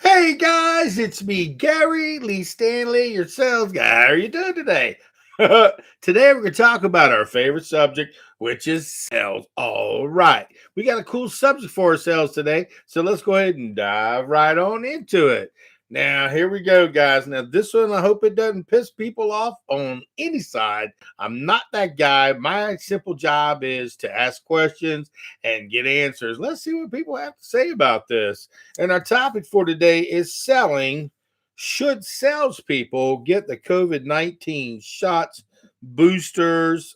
Hey guys, it's me, Gary Lee Stanley, your sales guy. How are you doing today? Today we're going to talk about our favorite subject, which is sales. All right, we got a cool subject for ourselves today, so let's go ahead and dive right on into it. Now, here we go, guys. Now, this one, I hope it doesn't piss people off on any side. I'm not that guy. My simple job is to ask questions and get answers. Let's see what people have to say about this. And our topic for today is selling. Should salespeople get the COVID-19 shots, boosters?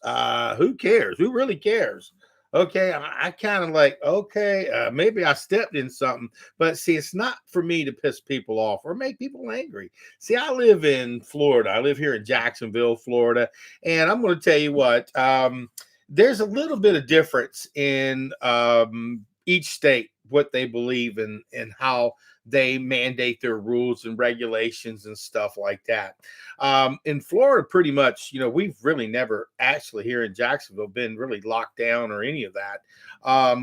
Who cares? Who really cares? Okay, I kind of like, okay, maybe I stepped in something, but see, it's not for me to piss people off or make people angry. See, I live in Florida. I live here in Jacksonville, Florida, and I'm going to tell you what, there's a little bit of difference in each state what they believe in and how they mandate their rules and regulations and stuff like that. In Florida, pretty much, we've really never actually here in Jacksonville been really locked down or any of that.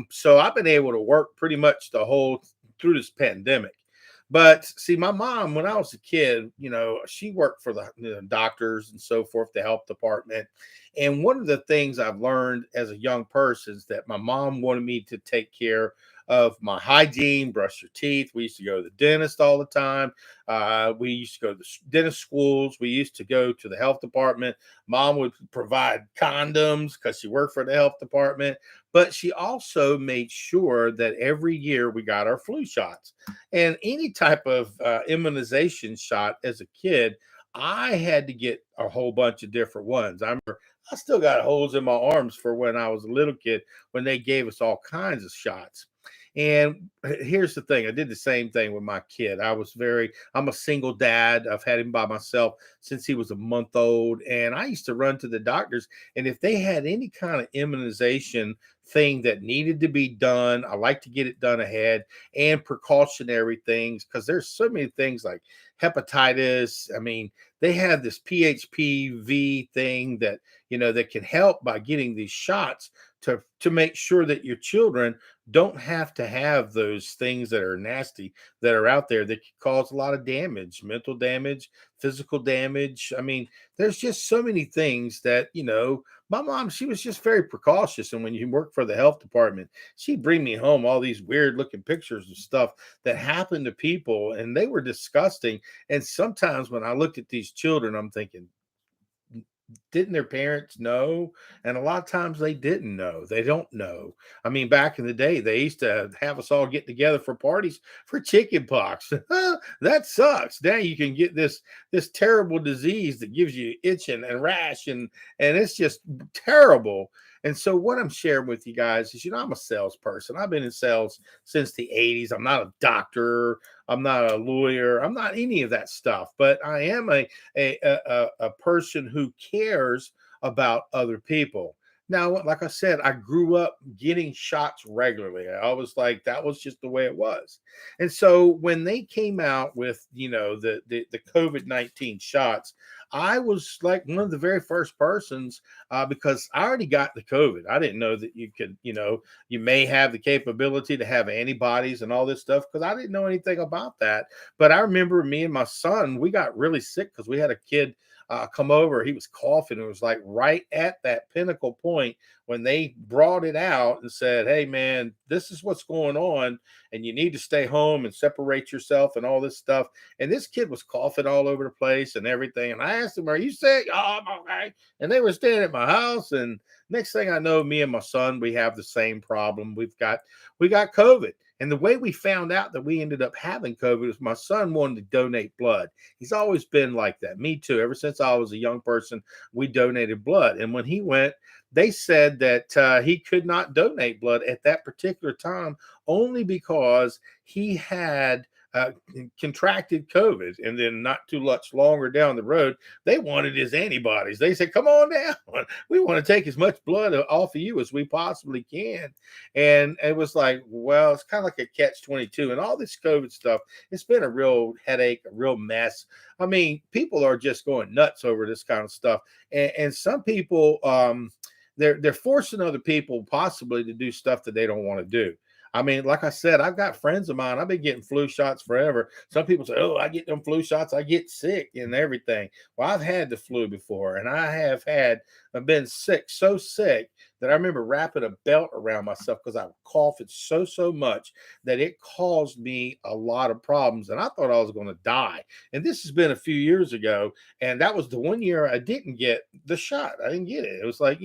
So I've been able to work pretty much the whole through this pandemic. But see, my mom, when I was a kid, she worked for the doctors and so forth, the health department. And one of the things I've learned as a young person is that my mom wanted me to take care of my hygiene, brush your teeth. We used to go to the dentist all the time. We used to go to the dentist schools. We used to go to the health department. Mom would provide condoms because she worked for the health department. But she also made sure that every year we got our flu shots and any type of immunization shot as a kid. I had to get a whole bunch of different ones. I remember I still got holes in my arms for when I was a little kid when they gave us all kinds of shots. And here's the thing, I did the same thing with my kid. I'm a single dad. I've had him by myself since he was a month old. And I used to run to the doctors. And if they had any kind of immunization thing that needed to be done, I like to get it done ahead and precautionary things because there's so many things like hepatitis. I mean, they have this PHPV thing that that can help by getting these shots to make sure that your children don't have to have those things that are nasty that are out there that can cause a lot of damage, mental damage, physical damage. I mean, there's just so many things that, my mom, she was just very precautious. And when you work for the health department, she'd bring me home all these weird looking pictures of stuff that happened to people, and they were disgusting. And sometimes when I looked at these children, I'm thinking, didn't their parents know? And a lot of times they didn't know. They don't know. I mean, back in the day, they used to have us all get together for parties for chickenpox. That sucks. Now you can get this terrible disease that gives you itching and rash and it's just terrible. And so what I'm sharing with you guys is, I'm a salesperson. I've been in sales since the 80s. I'm not a doctor. I'm not a lawyer. I'm not any of that stuff, but I am a person who cares about other people. Now, like I said, I grew up getting shots regularly. I was like, that was just the way it was. And so when they came out with, the COVID-19 shots, I was like one of the very first persons because I already got the COVID. I didn't know that you could, you may have the capability to have antibodies and all this stuff because I didn't know anything about that. But I remember me and my son, we got really sick because we had a kid come over. He was coughing. It was like right at that pinnacle point when they brought it out and said, "Hey, man, this is what's going on, and you need to stay home and separate yourself and all this stuff." And this kid was coughing all over the place and everything. And I asked him, "Are you sick?" "Oh, I'm okay." And they were staying at my house. And next thing I know, me and my son, we have the same problem. We got COVID. And the way we found out that we ended up having COVID was my son wanted to donate blood. He's always been like that. Me too. Ever since I was a young person, we donated blood. And when he went, they said that he could not donate blood at that particular time only because he had uh, contracted COVID. And then not too much longer down the road, they wanted his antibodies. They said, "Come on down. We want to take as much blood off of you as we possibly can." And it was like, well, it's kind of like a catch 22 and all this COVID stuff. It's been a real headache, a real mess. I mean, people are just going nuts over this kind of stuff. And some people, they're forcing other people possibly to do stuff that they don't want to do. I mean, like I said, I've got friends of mine. I've been getting flu shots forever. Some people say, "Oh, I get them flu shots. I get sick and everything." Well, I've had the flu before, and I've been sick, so sick that I remember wrapping a belt around myself because I was coughing so much that it caused me a lot of problems, and I thought I was going to die. And this has been a few years ago, and that was the one year I didn't get the shot. I didn't get it. It was like,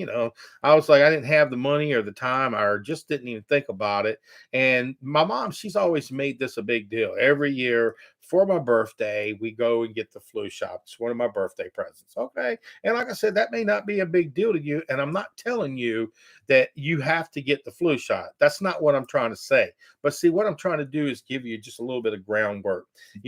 I was like, I didn't have the money or the time, or just didn't even think about it. And my mom, she's always made this a big deal. Every year for my birthday, we go and get the flu shot. It's one of my birthday presents. Okay. And like I said, that may not be a big deal to you. And I'm not telling you that you have to get the flu shot. That's not what I'm trying to say. But see, what I'm trying to do is give you just a little bit of groundwork.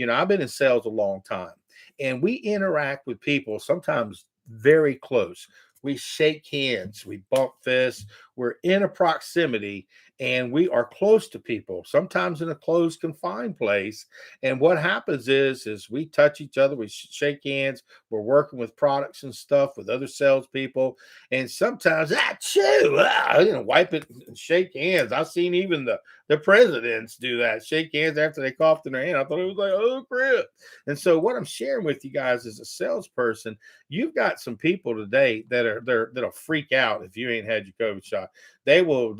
I've been in sales a long time, and we interact with people sometimes very close. We shake hands, we bump fists, we're in a proximity, and we are close to people, sometimes in a closed, confined place. And what happens is we touch each other, we shake hands, we're working with products and stuff with other salespeople, and sometimes wipe it and shake hands. I've seen even the presidents do that, shake hands after they coughed in their hand. I thought it was like, oh crap. And so what I'm sharing with you guys as a salesperson, you've got some people today that'll freak out if you ain't had your COVID shot. They will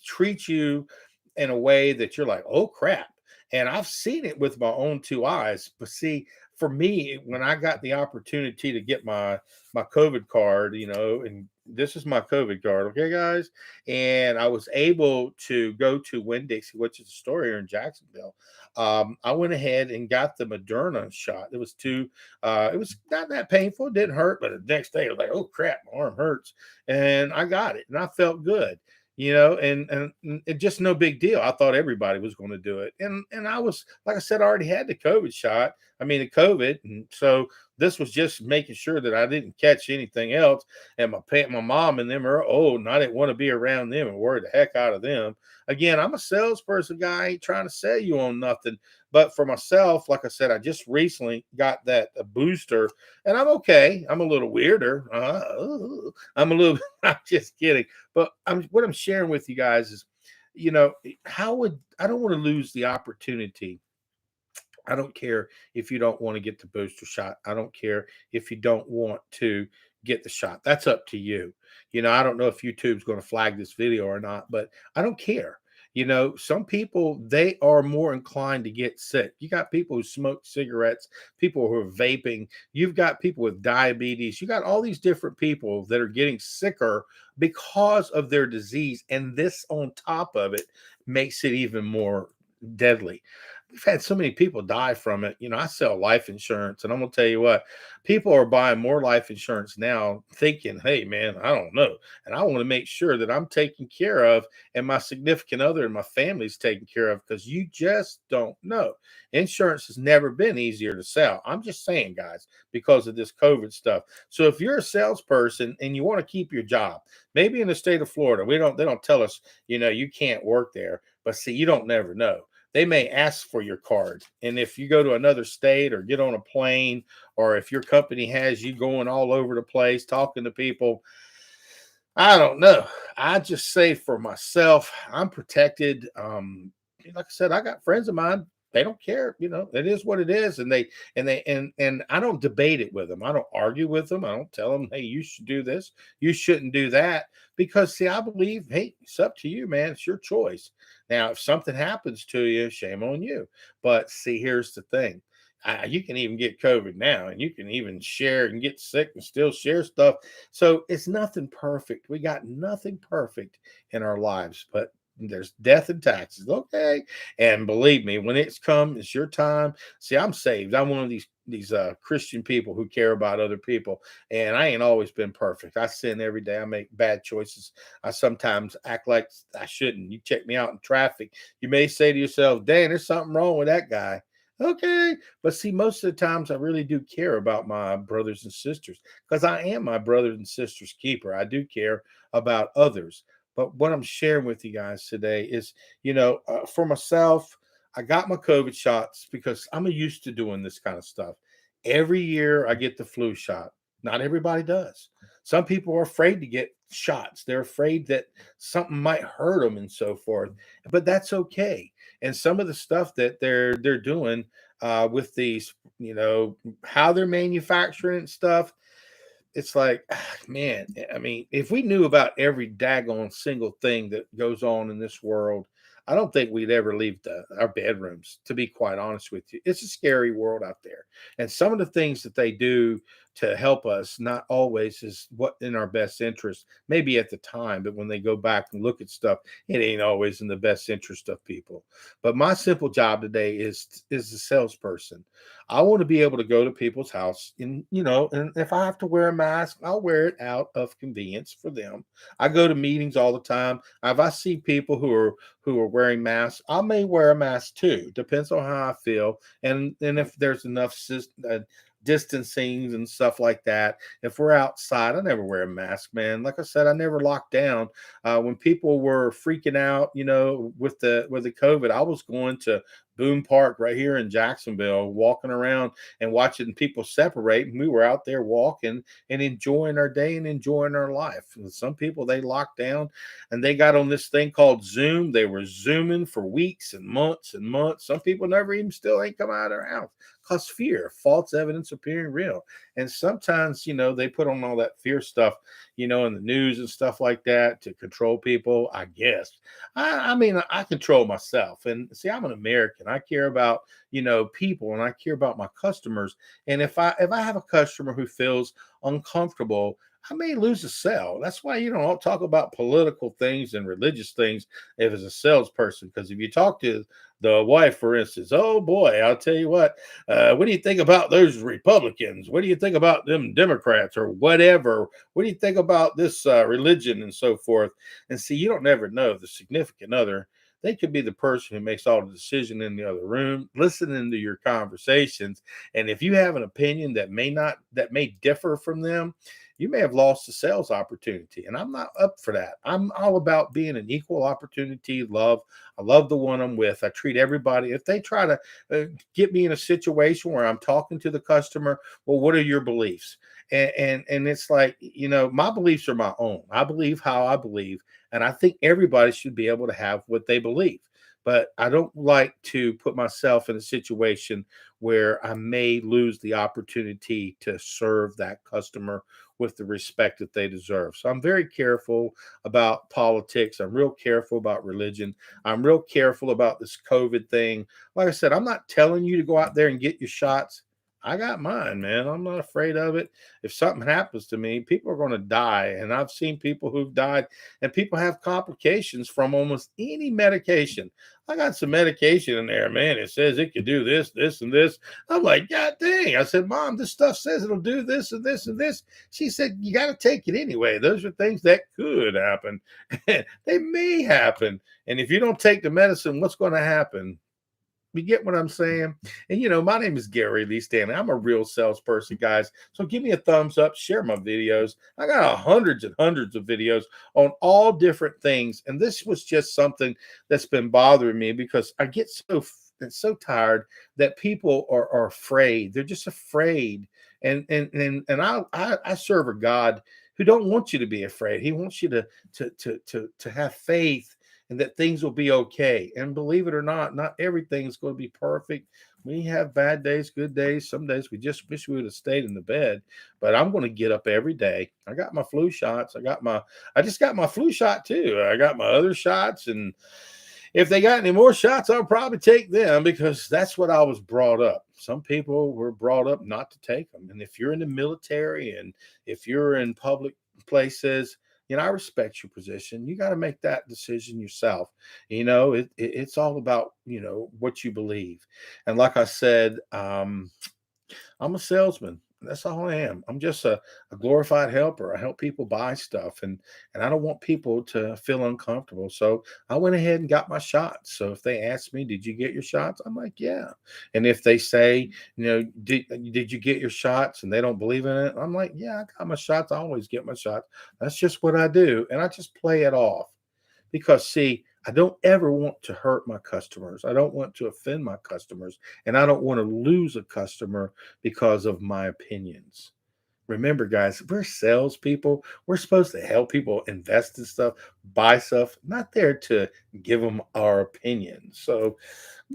treat you in a way that you're like, oh crap. And I've seen it with my own two eyes. But see, for me, when I got the opportunity to get my COVID card, and this is my COVID card, okay, guys, and I was able to go to Winn-Dixie, which is a store here in Jacksonville. I went ahead and got the Moderna shot. It was two. It was not that painful. It didn't hurt, but the next day I was like, oh crap, my arm hurts, and I got it, and I felt good. And it just no big deal. I thought everybody was going to do it. And I was, like I said, I already had the COVID shot. I mean, the COVID. And so this was just making sure that I didn't catch anything else. And my mom and them are old, and I didn't want to be around them and worry the heck out of them. Again, I'm a salesperson guy. I ain't trying to sell you on nothing. But for myself, like I said, I just recently got that a booster, and I'm okay. I'm a little weirder. I'm a little. I'm just kidding. But what I'm sharing with you guys is, how would I don't want to lose the opportunity. I don't care if you don't want to get the booster shot. I don't care if you don't want to get the shot. That's up to you. I don't know if YouTube's going to flag this video or not, but I don't care. Some people, they are more inclined to get sick. You got people who smoke cigarettes, people who are vaping. You've got people with diabetes. You got all these different people that are getting sicker because of their disease. And this on top of it makes it even more deadly. We've had so many people die from it. I sell life insurance, and I'm gonna tell you what, people are buying more life insurance now, thinking, "Hey, man, I don't know, and I want to make sure that I'm taken care of, and my significant other and my family's taken care of, because you just don't know." Insurance has never been easier to sell. I'm just saying, guys, because of this COVID stuff. So if you're a salesperson and you want to keep your job, maybe in the state of Florida, they don't tell us, you can't work there, but see, you don't never know. They may ask for your card. And if you go to another state or get on a plane, or if your company has you going all over the place talking to people, I don't know. I just say for myself, I'm protected. Like I said, I got friends of mine. They don't care. It is what it is, and I don't debate it with them. I don't argue with them. I don't tell them, "Hey, you should do this. You shouldn't do that." Because see, I believe, hey, it's up to you, man. It's your choice. Now, if something happens to you, shame on you. But see, here's the thing. You can even get COVID now, and you can even share and get sick and still share stuff. So it's nothing perfect. We got nothing perfect in our lives, but there's death and taxes. Okay. And believe me, when it's your time. See, I'm saved. I'm one of these Christian people who care about other people. And I ain't always been perfect. I sin every day. I make bad choices. I sometimes act like I shouldn't. You check me out in traffic. You may say to yourself, "Dang, there's something wrong with that guy." Okay. But see, most of the times I really do care about my brothers and sisters, because I am my brothers and sisters keeper. I do care about others. But what I'm sharing with you guys today is, for myself, I got my COVID shots because I'm used to doing this kind of stuff. Every year I get the flu shot. Not everybody does. Some people are afraid to get shots. They're afraid that something might hurt them and so forth. But that's okay. And some of the stuff that they're doing with these, how they're manufacturing and stuff, it's like, man, I mean, if we knew about every daggone single thing that goes on in this world, I don't think we'd ever leave our bedrooms, to be quite honest with you. It's a scary world out there. And some of the things that they do to help us, not always is what in our best interest, maybe at the time, but when they go back and look at stuff, it ain't always in the best interest of people. But my simple job today is a salesperson. I want to be able to go to people's house and if I have to wear a mask, I'll wear it out of convenience for them. I go to meetings all the time. If I see people who are wearing masks, I may wear a mask too. Depends on how I feel, and if there's enough distancing and stuff like that. If we're outside, I never wear a mask, man. Like I said, I never locked down. When people were freaking out, with the COVID, I was going to Boone Park right here in Jacksonville, walking around and watching people separate. And we were out there walking and enjoying our day and enjoying our life. And some people, they locked down and they got on this thing called Zoom. They were Zooming for weeks and months and months. Some people never even still ain't come out of their house because fear, false evidence appearing real. And sometimes, they put on all that fear stuff, in the news and stuff like that to control people, I guess. I mean, I control myself. And see, I'm an American. I care about, people and I care about my customers. And if I have a customer who feels uncomfortable, I may lose a sale. That's why, I'll talk about political things and religious things if it's a salesperson. Because if you talk to the wife, for instance, oh boy, I'll tell you what do you think about those Republicans? What do you think about them Democrats or whatever? What do you think about this religion and so forth? And see, you don't never know the significant other. They could be the person who makes all the decision in the other room, listening to your conversations. And if you have an opinion that may differ from them, you may have lost a sales opportunity. And I'm not up for that. I'm all about being an equal opportunity love. I love the one I'm with. I treat everybody. If they try to get me in a situation where I'm talking to the customer, well, what are your beliefs? And it's like, my beliefs are my own. I believe how I believe. And I think everybody should be able to have what they believe. But I don't like to put myself in a situation where I may lose the opportunity to serve that customer with the respect that they deserve. So I'm very careful about politics. I'm real careful about religion. I'm real careful about this COVID thing. Like I said, I'm not telling you to go out there and get your shots. I got mine, man. I'm not afraid of it. If something happens to me, people are going to die. And I've seen people who've died, and people have complications from almost any medication. I got some medication in there, man. It says it could do this, this, and this. I'm like, God dang. I said, Mom, this stuff says it'll do this and this and this. She said, you got to take it anyway. Those are things that could happen. They may happen. And if you don't take the medicine, what's going to happen? You get what I'm saying? And my name is Gary Lee Stanley. I'm a real salesperson, guys. So give me a thumbs up, share my videos. I got hundreds and hundreds of videos on all different things. And this was just something that's been bothering me because I get so tired that people are afraid. They're just afraid. And I serve a God who don't want you to be afraid. He wants you to have faith and that things will be okay. And believe it or not everything's going to be perfect. We have bad days, good days. Some days we just wish we would have stayed in the bed. But I'm going to get up every day. I got my flu shots. I just got my flu shot too. I got my other shots, and if they got any more shots, I'll probably take them because that's what I was brought up. Some people were brought up not to take them. And if you're in the military and if you're in public places, I respect your position. You got to make that decision yourself. It's all about, what you believe. And like I said, I'm a salesman. That's all I am. I'm just a glorified helper. I help people buy stuff, and I don't want people to feel uncomfortable. So I went ahead and got my shots. So if they ask me, did you get your shots? I'm like, yeah. And if they say, did you get your shots? And they don't believe in it, I'm like, yeah, I got my shots. I always get my shots. That's just what I do. And I just play it off. Because, see, I don't ever want to hurt my customers. I don't want to offend my customers. And I don't want to lose a customer because of my opinions. Remember, guys, we're salespeople. We're supposed to help people invest in stuff, buy stuff, not there to give them our opinion. So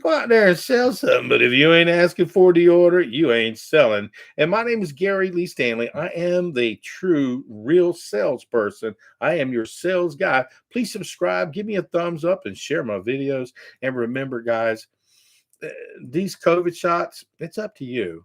go out there and sell something. But if you ain't asking for the order, you ain't selling. And my name is Gary Lee Stanley. I am the true, real salesperson. I am your sales guy. Please subscribe, give me a thumbs up, and share my videos. And remember, guys, uh, these COVID shots, it's up to you.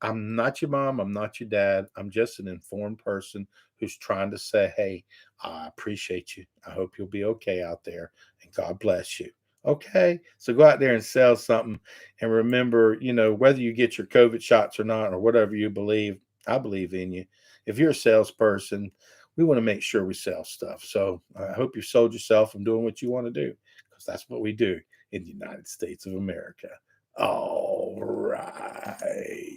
I'm not your mom. I'm not your dad. I'm just an informed person who's trying to say, hey, I appreciate you. I hope you'll be okay out there and God bless you. Okay. So go out there and sell something. And remember, whether you get your COVID shots or not, or whatever you believe, I believe in you. If you're a salesperson, we want to make sure we sell stuff. So I hope you sold yourself and doing what you want to do because that's what we do in the United States of America. All right.